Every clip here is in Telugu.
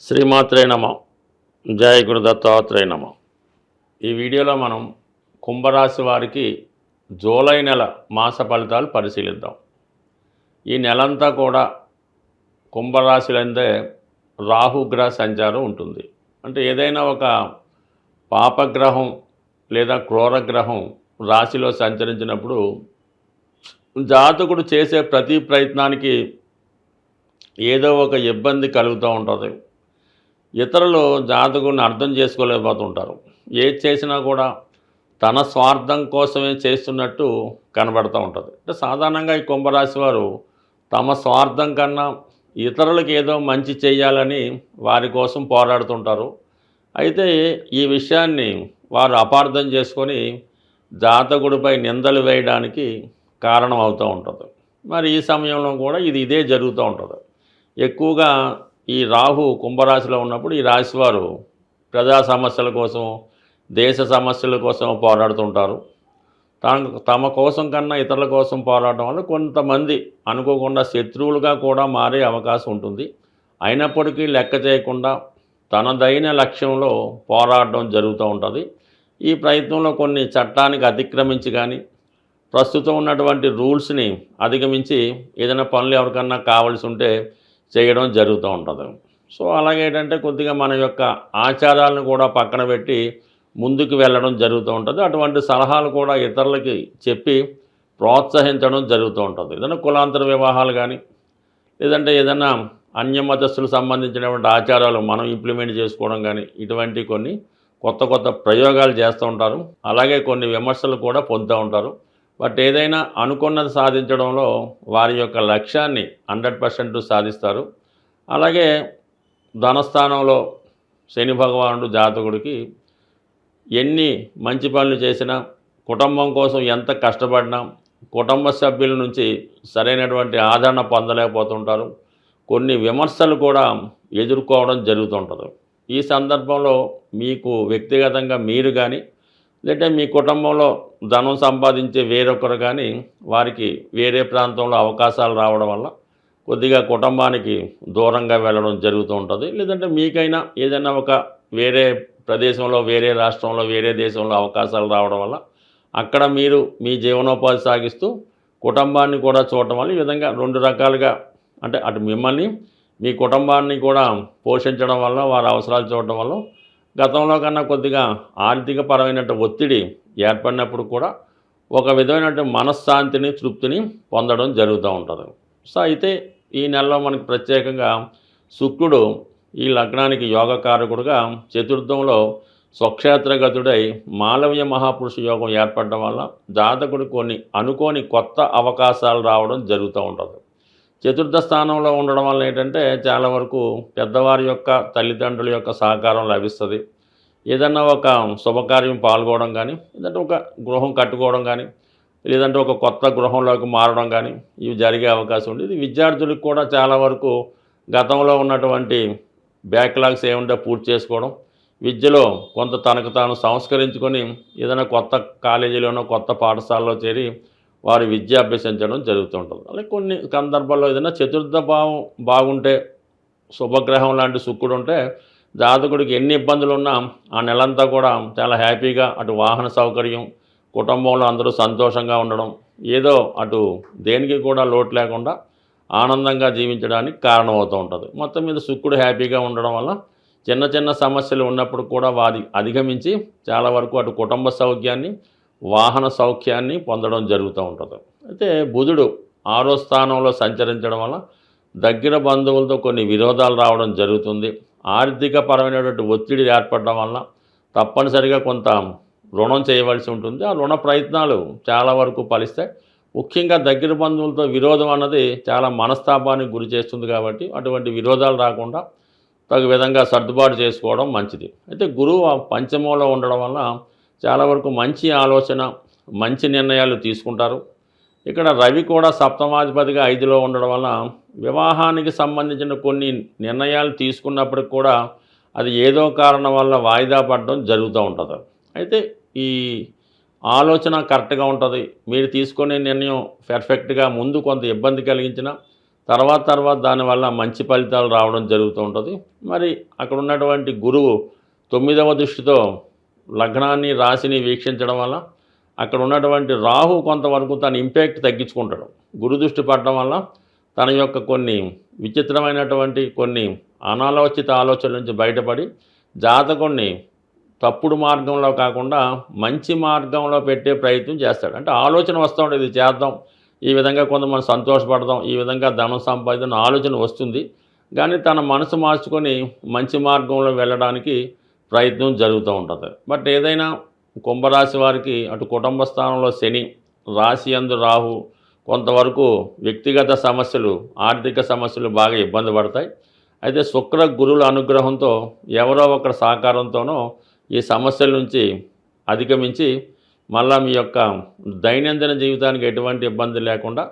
శ్రీమాత్రే నమ. జయ గురు దత్తాత్రేయ నమ. ఈ వీడియోలో మనం కుంభరాశి వారికి జూలై నెల మాస ఫలితాలు పరిశీలిద్దాం. ఈ నెలంతా కూడా కుంభరాశిలందే రాహుగ్రహ సంచారం ఉంటుంది. అంటే ఏదైనా ఒక పాపగ్రహం లేదా క్రూరగ్రహం రాశిలో సంచరించినప్పుడు జాతకుడు చేసే ప్రతి ప్రయత్నానికి ఏదో ఒక ఇబ్బంది కలుగుతూ ఉంటుంది. ఇతరులు జాతకుడిని అర్థం చేసుకోలేకపోతుంటారు. ఏది చేసినా కూడా తన స్వార్థం కోసమే చేస్తున్నట్టు కనబడుతూ ఉంటుంది. అంటే సాధారణంగా ఈ కుంభరాశి వారు తమ స్వార్థం కన్నా ఇతరులకు ఏదో మంచి చేయాలని వారి కోసం పోరాడుతుంటారు. అయితే ఈ విషయాన్ని వారు అపార్థం చేసుకొని జాతకుడిపై నిందలు వేయడానికి కారణం అవుతూ ఉంటుంది. మరి ఈ సమయంలో కూడా ఇదే జరుగుతూ ఉంటుంది. ఎక్కువగా ఈ రాహు కుంభరాశిలో ఉన్నప్పుడు ఈ రాశివారు ప్రజా సమస్యల కోసం, దేశ సమస్యల కోసం పోరాడుతుంటారు. తమ కోసం కన్నా ఇతరుల కోసం పోరాడటం వల్ల కొంతమంది అనుకోకుండా శత్రువులుగా కూడా మారే అవకాశం ఉంటుంది. అయినప్పటికీ లెక్క చేయకుండా తనదైన లక్ష్యంలో పోరాడడం జరుగుతూ ఉంటుంది. ఈ ప్రయత్నంలో కొన్ని చట్టానికి అతిక్రమించి కానీ, ప్రస్తుతం ఉన్నటువంటి రూల్స్ని అధిగమించి ఏదైనా పనులు ఎవరికన్నా కావాల్సి ఉంటే చేయడం జరుగుతూ ఉంటుంది. సో అలాగేంటంటే కొద్దిగా మన యొక్క ఆచారాలను కూడా పక్కన పెట్టి ముందుకు వెళ్ళడం జరుగుతూ ఉంటుంది. అటువంటి సలహాలు కూడా ఇతరులకి చెప్పి ప్రోత్సహించడం జరుగుతూ ఉంటుంది. ఏదైనా కులాంతర వివాహాలు కానీ, లేదంటే ఏదైనా అన్యమతస్థులకు సంబంధించినటువంటి ఆచారాలు మనం ఇంప్లిమెంట్ చేసుకోవడం కానీ, ఇటువంటి కొన్ని కొత్త ప్రయోగాలు చేస్తూ ఉంటారు. అలాగే కొన్ని విమర్శలు కూడా పొందుతూ ఉంటారు. బట్ ఏదైనా అనుకున్నది సాధించడంలో వారి యొక్క లక్ష్యాన్ని 100% సాధిస్తారు. అలాగే ధనస్థానంలో శని భగవానుడు జాతకుడికి ఎన్ని మంచి పనులు చేసినా, కుటుంబం కోసం ఎంత కష్టపడినా కుటుంబ సభ్యుల నుంచి సరైనటువంటి ఆదరణ పొందలేకపోతుంటారు. కొన్ని విమర్శలు కూడా ఎదుర్కోవడం జరుగుతుంటుంది. ఈ సందర్భంలో మీకు వ్యక్తిగతంగా మీరు కానీ, లేదంటే మీ కుటుంబంలో ధనం సంపాదించే వేరొకరు కానీ వారికి వేరే ప్రాంతంలో అవకాశాలు రావడం వల్ల కొద్దిగా కుటుంబానికి దూరంగా వెళ్ళడం జరుగుతూ ఉంటుంది. లేదంటే మీకైనా ఏదైనా ఒక వేరే ప్రదేశంలో, వేరే రాష్ట్రంలో, వేరే దేశంలో అవకాశాలు రావడం వల్ల అక్కడ మీరు మీ జీవనోపాధి సాగిస్తూ కుటుంబాన్ని కూడా చూడటం వల్ల ఈ విధంగా రెండు రకాలుగా, అంటే అటు మిమ్మల్ని మీ కుటుంబాన్ని కూడా పోషించడం వల్ల, వారి అవసరాలు చూడటం వల్ల గతంలో కన్నా కొద్దిగా ఆర్థిక పరమైన ఒత్తిడి ఏర్పడినప్పుడు కూడా ఒక విధమైనటువంటి మనశ్శాంతిని, తృప్తిని పొందడం జరుగుతూ ఉంటుంది. సో అయితే ఈ నెలలో మనకి ప్రత్యేకంగా శుక్రుడు ఈ లగ్నానికి యోగకారకుడుగా చతుర్థంలో స్వక్షేత్రగతుడై మాలవ్య మహాపురుష యోగం ఏర్పడడం వల్ల జాతకుడు కొన్ని అనుకోని కొత్త అవకాశాలు రావడం జరుగుతూ ఉంటుంది. చతుర్థ స్థానంలో ఉండడం వల్ల ఏంటంటే చాలా వరకు పెద్దవారి యొక్క, తల్లిదండ్రుల యొక్క సహకారం లభిస్తుంది. ఏదన్నా ఒక శుభకార్యం పాల్గొనడం కానీ, లేదంటే ఒక గృహం కట్టుకోవడం కానీ, లేదంటే ఒక కొత్త గృహంలోకి మారడం కానీ ఇవి జరిగే అవకాశం ఉంది. ఇది విద్యార్థులకు కూడా చాలా వరకు గతంలో ఉన్నటువంటి బ్యాక్లాగ్స్ ఏముంటే పూర్తి చేసుకోవడం, విద్యలో కొంత తనకు తాను సంస్కరించుకొని ఏదైనా కొత్త కాలేజీలోనో కొత్త పాఠశాలలో చేరి వారు విద్య అభ్యసించడం జరుగుతుంటుంది. అలాగే కొన్ని సందర్భాల్లో ఏదైనా చతుర్థ భావం బాగుంటే, శుభగ్రహం లాంటి శుక్రుడు ఉంటే జాతకుడికి ఎన్ని ఇబ్బందులు ఉన్నా ఆ నెలంతా కూడా చాలా హ్యాపీగా అటు వాహన సౌకర్యం, కుటుంబంలో అందరూ సంతోషంగా ఉండడం, ఏదో అటు దేనికి కూడా లోటు లేకుండా ఆనందంగా జీవించడానికి కారణమవుతూ ఉంటుంది. మొత్తం మీద శుక్రుడు హ్యాపీగా ఉండడం వల్ల చిన్న సమస్యలు ఉన్నప్పుడు కూడా వారి అధిగమించి చాలా వరకు అటు కుటుంబ సౌఖ్యాన్ని, వాహన సౌఖ్యాన్ని పొందడం జరుగుతూ ఉంటుంది. అయితే బుధుడు 6వ స్థానంలో సంచరించడం వల్ల దగ్గర బంధువులతో కొన్ని విరోధాలు రావడం జరుగుతుంది. ఆర్థిక పరమైనటువంటి ఒత్తిడి ఏర్పడడం వల్ల తప్పనిసరిగా కొంత రుణం చేయవలసి ఉంటుంది. ఆ రుణ ప్రయత్నాలు చాలా వరకు ఫలిస్తాయి. ముఖ్యంగా దగ్గర బంధువులతో విరోధం అన్నది చాలా మనస్తాపానికి గురి చేస్తుంది. కాబట్టి అటువంటి విరోధాలు రాకుండా తగు విధంగా సర్దుబాటు చేసుకోవడం మంచిది. అయితే గురువు పంచమంలో ఉండడం వల్ల చాలా వరకు మంచి ఆలోచన, మంచి నిర్ణయాలు తీసుకుంటారు. ఇక్కడ రవి కూడా సప్తమాధిపతిగా 5లో ఉండడం వల్ల వివాహానికి సంబంధించిన కొన్ని నిర్ణయాలు తీసుకున్నప్పటికి కూడా అది ఏదో కారణం వల్ల వాయిదా పడడం జరుగుతూ ఉంటుంది. అయితే ఈ ఆలోచన కరెక్ట్గా ఉంటుంది. మీరు తీసుకునే నిర్ణయం పర్ఫెక్ట్గా ముందు కొంత ఇబ్బంది కలిగించిన తర్వాత తర్వాత దానివల్ల మంచి ఫలితాలు రావడం జరుగుతూ ఉంటుంది. మరి అక్కడ ఉన్నటువంటి గురువు 9వ దృష్టితో లగ్నాన్ని రాశిని వీక్షించడం వల్ల అక్కడ ఉన్నటువంటి రాహు కొంతవరకు తన ఇంపాక్ట్ తగ్గించుకుంటాడు. గురు దృష్టి పడడం వల్ల తన యొక్క కొన్ని విచిత్రమైనటువంటి కొన్ని అనాలోచిత ఆలోచనల నుంచి బయటపడి జాతకుణ్ణి తప్పుడు మార్గంలో కాకుండా మంచి మార్గంలో పెట్టే ప్రయత్నం చేస్తాడు. అంటే ఆలోచన వస్తూ ఉంటుంది, ఇది చేద్దాం, ఈ విధంగా కొంతమంది సంతోషపడదాం, ఈ విధంగా ధనం సంపాదించిన ఆలోచన వస్తుంది. కానీ తన మనసు మార్చుకొని మంచి మార్గంలో వెళ్ళడానికి ప్రయత్నం జరుగుతూ ఉంటుంది. బట్ ఏదైనా కుంభరాశి వారికి అటు కుటుంబ స్థానంలో శని, రాశి యందు రాహు కొంతవరకు వ్యక్తిగత సమస్యలు, ఆర్థిక సమస్యలు బాగా ఇబ్బంది పడతాయి. అయితే శుక్ర గురువుల అనుగ్రహంతో ఎవరో ఒకరి సహకారంతోనో ఈ సమస్యల నుంచి అధిగమించి మళ్ళా మీ యొక్క దైనందిన జీవితానికి ఎటువంటి ఇబ్బంది లేకుండా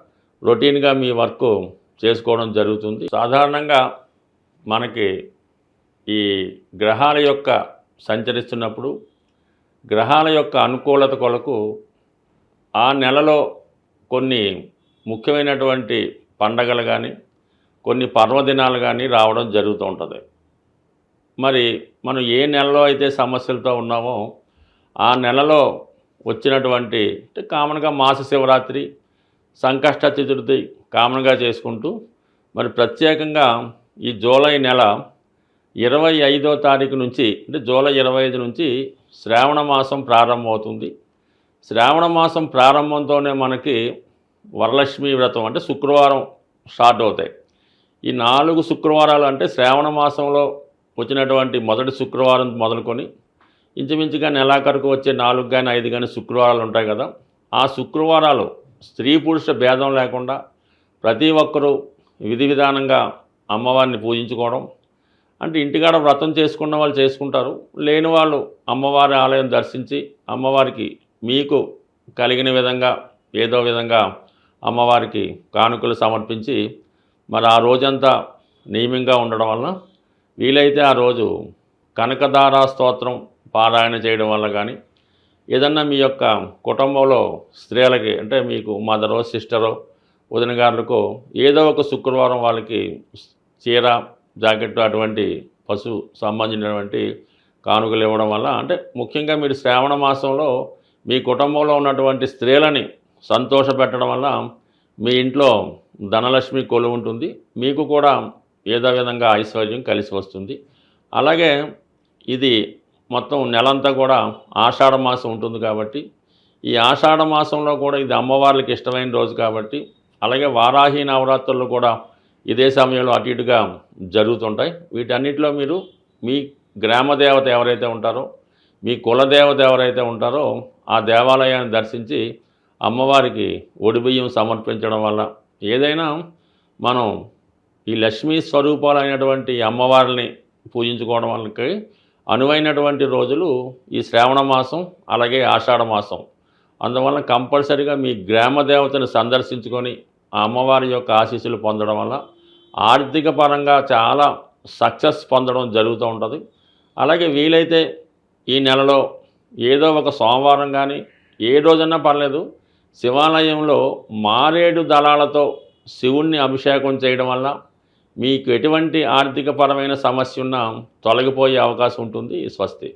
రొటీన్గా మీ వర్క్ చేసుకోవడం జరుగుతుంది. సాధారణంగా మనకి ఈ గ్రహాల యొక్క సంచరిస్తున్నప్పుడు గ్రహాల యొక్క అనుకూలత కొరకు ఆ నెలలో కొన్ని ముఖ్యమైనటువంటి పండగలు కానీ కొన్ని పర్వదినాలు కానీ రావడం జరుగుతూ ఉంటుంది. మరి మనం ఏ నెలలో అయితే సమస్యలతో ఉన్నామో ఆ నెలలో వచ్చినటువంటి అంటే కామన్గా మాస శివరాత్రి, సంకష్ట చతుర్థి కామన్గా చేసుకుంటూ మరి ప్రత్యేకంగా ఈ జూలై నెల 25వ తారీఖు నుంచి అంటే జూలై 25 నుంచి శ్రావణ మాసం ప్రారంభమవుతుంది. శ్రావణ మాసం ప్రారంభంతోనే మనకి వరలక్ష్మి వ్రతం అంటే శుక్రవారం స్టార్ట్ అవుతాయి. ఈ 4 శుక్రవారాలు అంటే శ్రావణ మాసంలో వచ్చినటువంటి మొదటి శుక్రవారం మొదలుకొని ఇంచుమించుగా నెలాఖరుకు వచ్చే 4 కానీ 5 కానీ శుక్రవారాలు ఉంటాయి కదా. ఆ శుక్రవారాలు స్త్రీ పురుష భేదం లేకుండా ప్రతి ఒక్కరూ విధి విధానంగా అమ్మవారిని పూజించుకోవడం, అంటే ఇంటికాడ వ్రతం చేసుకున్న వాళ్ళు చేసుకుంటారు, లేని వాళ్ళు అమ్మవారి ఆలయం దర్శించి అమ్మవారికి మీకు కలిగిన విధంగా ఏదో విధంగా అమ్మవారికి కానుకలు సమర్పించి మరి ఆ రోజంతా నియమంగా ఉండడం వలన వీలైతే ఆ రోజు కనకదార స్తోత్రం పారాయణ చేయడం వల్ల కానీ ఏదన్నా మీ యొక్క కుటుంబంలో స్త్రీలకి అంటే మీకు మదరో సిస్టరో వదిన గారులకో ఏదో ఒక శుక్రవారం వాళ్ళకి చీర జాకెట్ అటువంటి పశు సంబంధించినటువంటి కానుకలు ఇవ్వడం వల్ల అంటే ముఖ్యంగా మీరు శ్రావణ మాసంలో మీ కుటుంబంలో ఉన్నటువంటి స్త్రీలని సంతోషపెట్టడం వల్ల మీ ఇంట్లో ధనలక్ష్మి కొలువు ఉంటుంది, మీకు కూడా ఏదో విధంగా ఐశ్వర్యం కలిసి వస్తుంది. అలాగే ఇది మొత్తం నెలంతా కూడా ఆషాఢ మాసం ఉంటుంది కాబట్టి ఈ ఆషాఢ మాసంలో కూడా ఇది అమ్మవార్లకి ఇష్టమైన రోజు కాబట్టి అలాగే వారాహి నవరాత్రులు కూడా ఇదే సమయంలో అటు ఇటుగా జరుగుతుంటాయి. వీటన్నిటిలో మీరు మీ గ్రామదేవత ఎవరైతే ఉంటారో మీ కులదేవత ఎవరైతే ఉంటారో ఆ దేవాలయాన్ని దర్శించి అమ్మవారికి ఒడిబియ్యం సమర్పించడం వల్ల ఏదైనా మనం ఈ లక్ష్మీ స్వరూపాలైనటువంటి అమ్మవారిని పూజించుకోవడం వల్లకి అనువైనటువంటి రోజులు ఈ శ్రావణ మాసం అలాగే ఆషాఢ మాసం. అందువల్ల కంపల్సరీగా మీ గ్రామ దేవతను సందర్శించుకొని ఆ అమ్మవారి యొక్క ఆశీస్సులు పొందడం వల్ల ఆర్థిక పరంగా చాలా సక్సెస్ పొందడం జరుగుతూ ఉంటుంది. అలాగే వీలైతే ఈ నెలలో ఏదో ఒక సోమవారం కానీ ఏ రోజన్నా పర్లేదు శివాలయంలో మారేడు దళాలతో శివుణ్ణి అభిషేకం చేయడం వల్ల మీకు ఎటువంటి ఆర్థికపరమైన సమస్య ఉన్నా తొలగిపోయే అవకాశం ఉంటుంది. స్వస్తి.